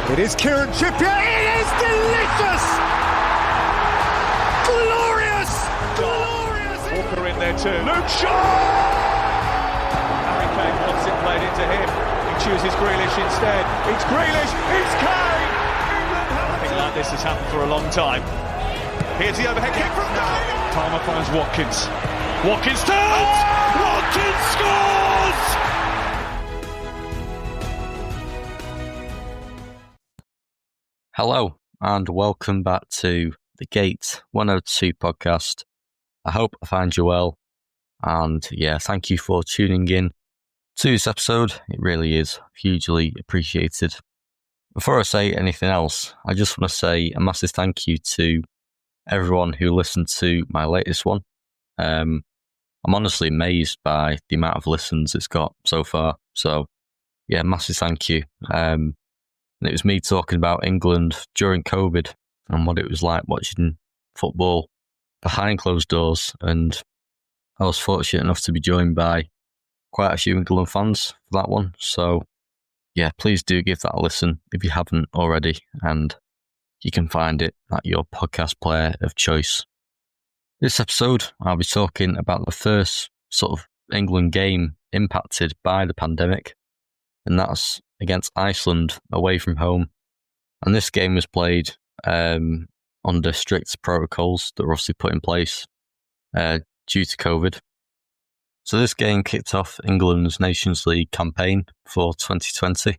It is Kieran Trippier. It is delicious! Glorious! Glorious! Walker in there too. Luke Shaw! Harry Kane wants it played into him. He chooses Grealish instead. It's Grealish! It's Kane! Nothing like this has happened for a long time. Here's the overhead kick from Kane! Palmer finds Watkins. Watkins turns! Watkins scores! Hello and welcome back to the Gate 102 podcast. I hope I find you well, and thank you for tuning in to this episode. It really is hugely appreciated. Before I say anything else, I just want to say a massive thank you to everyone who listened to my latest one. I'm honestly amazed by the amount of listens it's got so far. So, massive thank you. And it was me talking about England during COVID and what it was like watching football behind closed doors. And I was fortunate enough to be joined by quite a few England fans for that one. So, please do give that a listen if you haven't already. And you can find it at your podcast player of choice. This episode, I'll be talking about the first sort of England game impacted by the pandemic. And that's against Iceland away from home. And this game was played under strict protocols that were obviously put in place due to COVID. So this game kicked off England's Nations League campaign for 2020.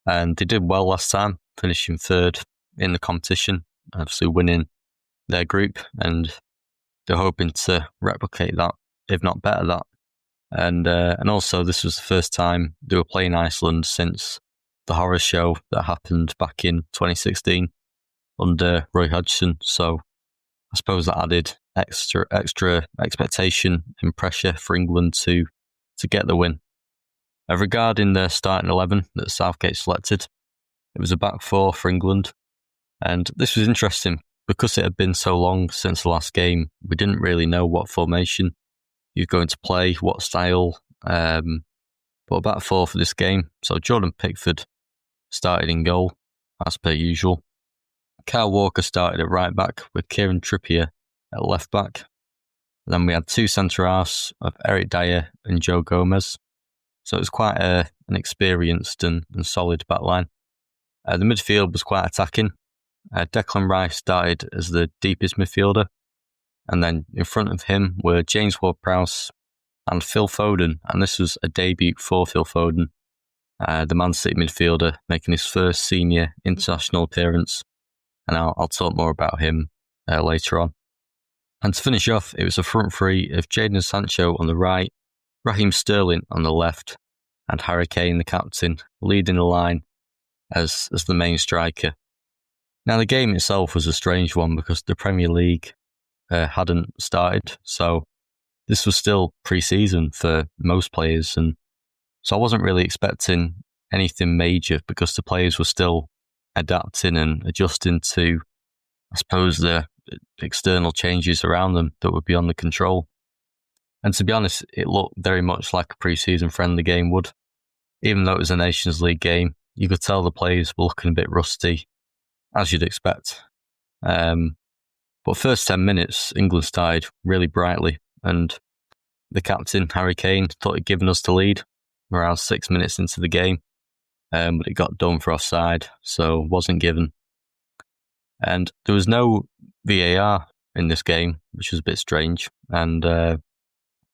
And they did well last time, finishing third in the competition, obviously winning their group. And they're hoping to replicate that, if not better that. And also, this was the first time they were playing Iceland since the horror show that happened back in 2016 under Roy Hodgson. So I suppose that added extra expectation and pressure for England to get the win. Regarding the starting 11 that Southgate selected, it was a back four for England. And this was interesting because it had been so long since the last game. We didn't really know what formation you're going to play, what style, but about four for this game. So Jordan Pickford started in goal, as per usual. Kyle Walker started at right back with Kieran Trippier at left back. And then we had two centre-halves of Eric Dyer and Joe Gomez. So it was quite an experienced and solid backline. The midfield was quite attacking. Declan Rice started as the deepest midfielder. And then in front of him were James Ward-Prowse and Phil Foden. And this was a debut for Phil Foden, the Man City midfielder, making his first senior international appearance. And I'll talk more about him later on. And to finish off, it was a front three of Jadon Sancho on the right, Raheem Sterling on the left, and Harry Kane, the captain, leading the line as the main striker. Now, the game itself was a strange one because the Premier League hadn't started, so this was still pre-season for most players, and so I wasn't really expecting anything major because the players were still adapting and adjusting to, I suppose, the external changes around them that would be on the control. And to be honest, it looked very much like a pre-season friendly game would. Even though it was a Nations League game, you could tell the players were looking a bit rusty, as you'd expect. But first 10 minutes, England started really brightly, and the captain, Harry Kane, thought he'd given us the lead around 6 minutes into the game, but it got done for offside, so wasn't given. And there was no VAR in this game, which was a bit strange, and I'm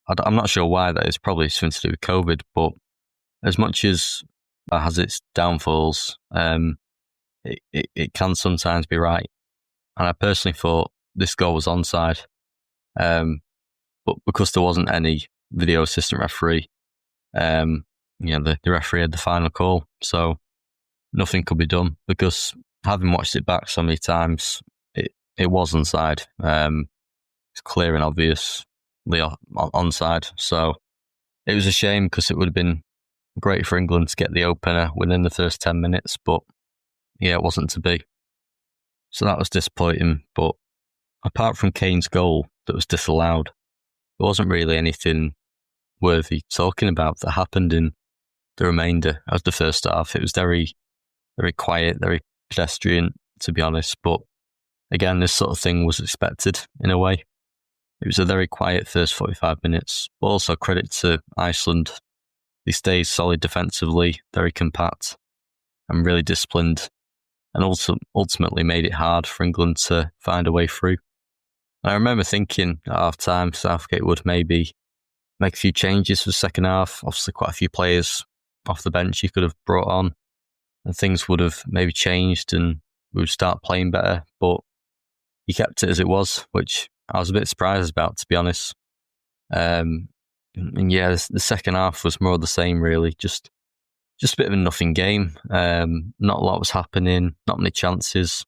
not sure why that is, probably something to do with COVID, but as much as that has its downfalls, it can sometimes be right. And I personally thought this goal was onside. But because there wasn't any video assistant referee, the referee had the final call. So nothing could be done because having watched it back so many times, it was onside. It's clear and obviously onside. So it was a shame because it would have been great for England to get the opener within the first 10 minutes. But it wasn't to be. So that was disappointing. But apart from Kane's goal that was disallowed, there wasn't really anything worthy talking about that happened in the remainder of the first half. It was very very quiet, very pedestrian, to be honest. But again, this sort of thing was expected in a way. It was a very quiet first 45 minutes, but also credit to Iceland. They stayed solid defensively, very compact and really disciplined, and also ultimately made it hard for England to find a way through. And I remember thinking at half-time Southgate would maybe make a few changes for the second half. Obviously quite a few players off the bench he could have brought on, and things would have maybe changed and we would start playing better. But he kept it as it was, which I was a bit surprised about, to be honest. And yeah, the second half was more of the same, really. Just a bit of a nothing game. Not a lot was happening, not many chances.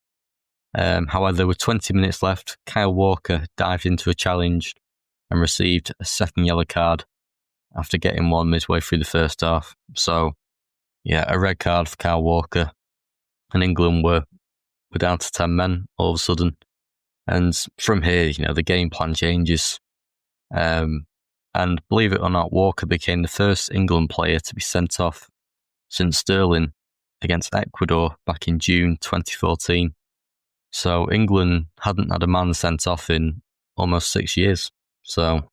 However, there were 20 minutes left. Kyle Walker dived into a challenge and received a second yellow card after getting one midway through the first half. So, yeah, a red card for Kyle Walker. And England were down to 10 men all of a sudden. And from here, the game plan changes. And believe it or not, Walker became the first England player to be sent off since Sterling against Ecuador back in June 2014. So England hadn't had a man sent off in almost 6 years. So,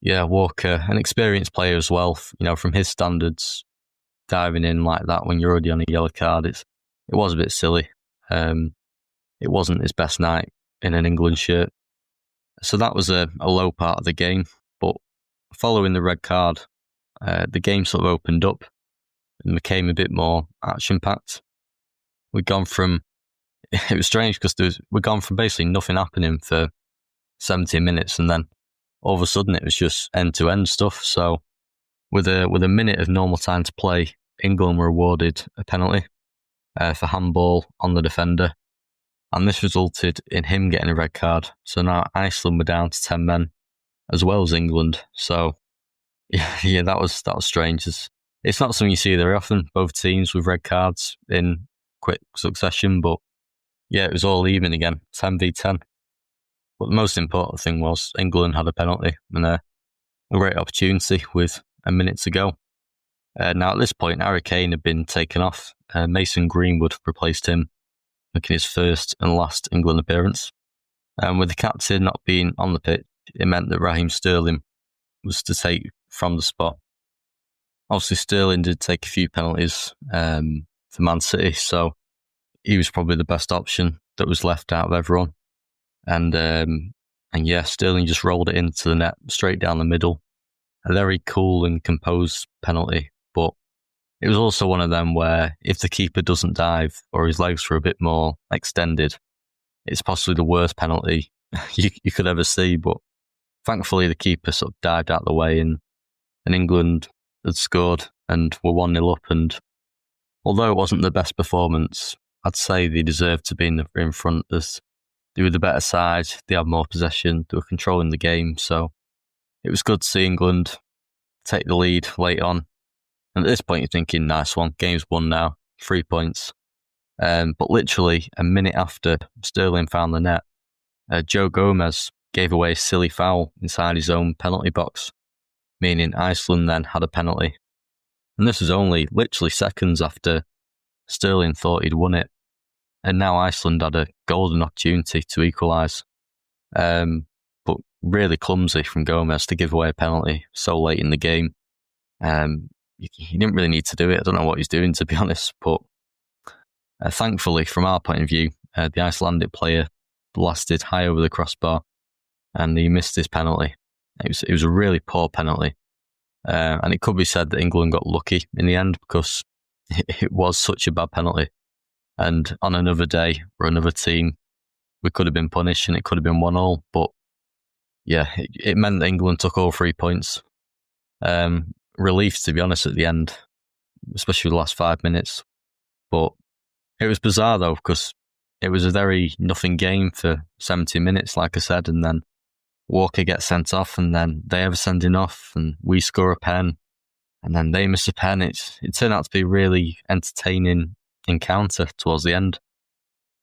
yeah, Walker, an experienced player as well, from his standards, diving in like that when you're already on a yellow card, it was a bit silly. It wasn't his best night in an England shirt. So that was a low part of the game. But following the red card, the game sort of opened up and became a bit more action-packed. We'd gone from, it was strange because we'd gone from basically nothing happening for 70 minutes, and then all of a sudden it was just end-to-end stuff. So with a minute of normal time to play, England were awarded a penalty for handball on the defender. And this resulted in him getting a red card. So now Iceland were down to 10 men, as well as England. So, yeah, that was strange. It's not something you see very often, both teams with red cards in quick succession. But, yeah, it was all even again, 10v10. But the most important thing was England had a penalty and a great opportunity with a minute to go. Now, at this point, Harry Kane had been taken off. Mason Greenwood replaced him, making his first and last England appearance. And with the captain not being on the pitch, it meant that Raheem Sterling was to take from the spot. Obviously, Sterling did take a few penalties for Man City, so he was probably the best option that was left out of everyone. And yeah, Sterling just rolled it into the net, straight down the middle. A very cool and composed penalty, but it was also one of them where if the keeper doesn't dive or his legs were a bit more extended, it's possibly the worst penalty you could ever see. But thankfully, the keeper sort of dived out of the way and England had scored and were 1-0 up. And although it wasn't the best performance, I'd say they deserved to be in front, as they were the better side, they had more possession, they were controlling the game. So it was good to see England take the lead late on. And at this point, you're thinking, nice one, game's won now, 3 points. But literally a minute after Sterling found the net, Joe Gomez gave away a silly foul inside his own penalty box, meaning Iceland then had a penalty. And this was only literally seconds after Sterling thought he'd won it. And now Iceland had a golden opportunity to equalise. But really clumsy from Gomez to give away a penalty so late in the game. He didn't really need to do it. I don't know what he's doing, to be honest. But thankfully, from our point of view, the Icelandic player blasted high over the crossbar and he missed his penalty. It was a really poor penalty. And it could be said that England got lucky in the end because it was such a bad penalty. And on another day or another team, we could have been punished and it could have been 1-1. But yeah, it meant that England took all 3 points. Relief, to be honest, at the end, especially the last 5 minutes. But it was bizarre, though, because it was a very nothing game for 70 minutes, like I said, and then Walker gets sent off, and then they have a sending off, and we score a pen, and then they miss a pen. It turned out to be a really entertaining encounter towards the end.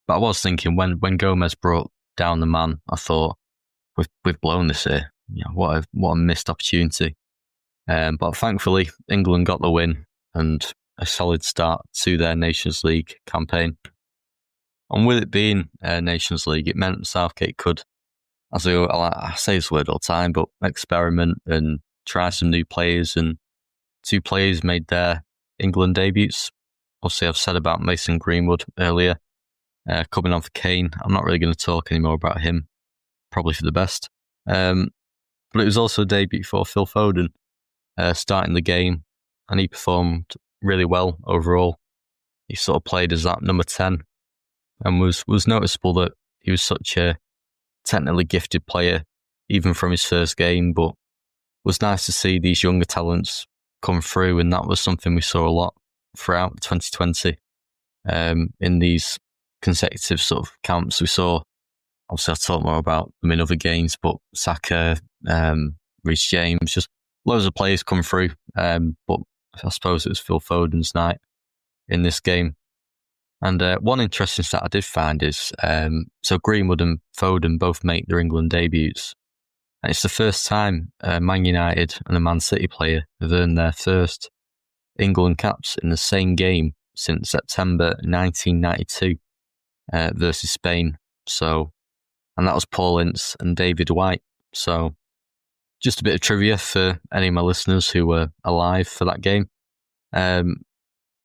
But I was thinking, when Gomez brought down the man, I thought, we've blown this here. What a missed opportunity. But thankfully, England got the win, and a solid start to their Nations League campaign. And with it being a Nations League, it meant Southgate could, as I say this word all the time, but experiment and try some new players. And 2 players made their England debuts. Obviously, I've said about Mason Greenwood earlier, coming on for Kane. I'm not really going to talk anymore about him, probably for the best. But it was also a debut for Phil Foden, starting the game, and he performed really well overall. He sort of played as that number 10, and was noticeable that he was such a technically gifted player, even from his first game, but was nice to see these younger talents come through, and that was something we saw a lot throughout 2020. In these consecutive sort of camps, we saw, obviously I'll talk more about them in other games, but Saka, Reece James, just loads of players come through, but I suppose it was Phil Foden's night in this game. And one interesting stat I did find is, so Greenwood and Foden both make their England debuts. And it's the first time Man United and a Man City player have earned their first England caps in the same game since September 1992 versus Spain. So, and that was Paul Ince and David White. So, just a bit of trivia for any of my listeners who were alive for that game.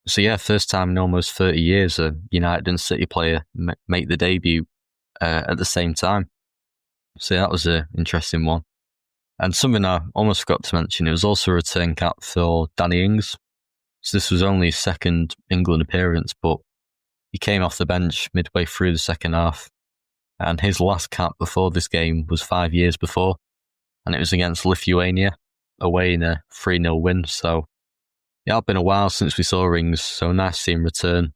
So yeah, first time in almost 30 years a United and City player make the debut at the same time. So that was an interesting one. And something I almost forgot to mention, it was also a return cap for Danny Ings. So this was only his second England appearance, but he came off the bench midway through the second half. And his last cap before this game was 5 years before, and it was against Lithuania, away in a 3-0 win. So it had been a while since we saw Ings, so nice to see him return.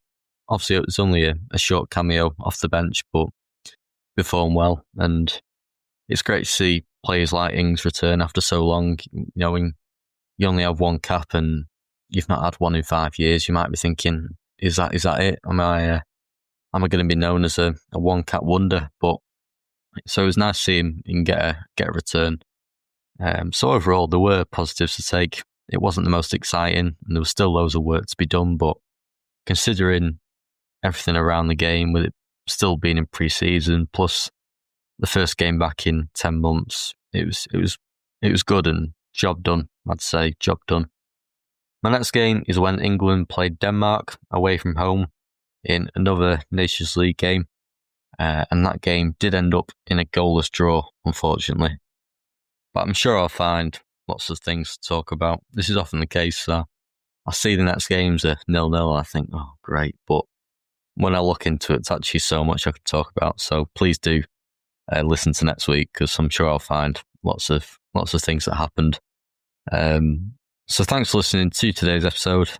Obviously, it was only a short cameo off the bench, but performed well. And it's great to see players like Ings return after so long. You know, when you only have one cap and you've not had one in 5 years, you might be thinking, is that it? Am I going to be known as a one cap wonder? But so it was nice to see him get a return. So overall, there were positives to take. It wasn't the most exciting, and there was still loads of work to be done. But considering everything around the game, with it still being in pre-season, plus the first game back in 10 months, it was good and job done. I'd say job done. My next game is when England played Denmark away from home in another Nations League game, and that game did end up in a goalless draw, unfortunately. But I'm sure I'll find lots of things to talk about. This is often the case. So I see the next game's a 0-0 and I think, oh, great. But when I look into it, it's actually so much I could talk about. So please do listen to next week, because I'm sure I'll find lots of things that happened. So thanks for listening to today's episode.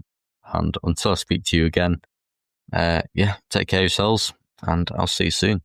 And until I speak to you again, take care of yourselves, and I'll see you soon.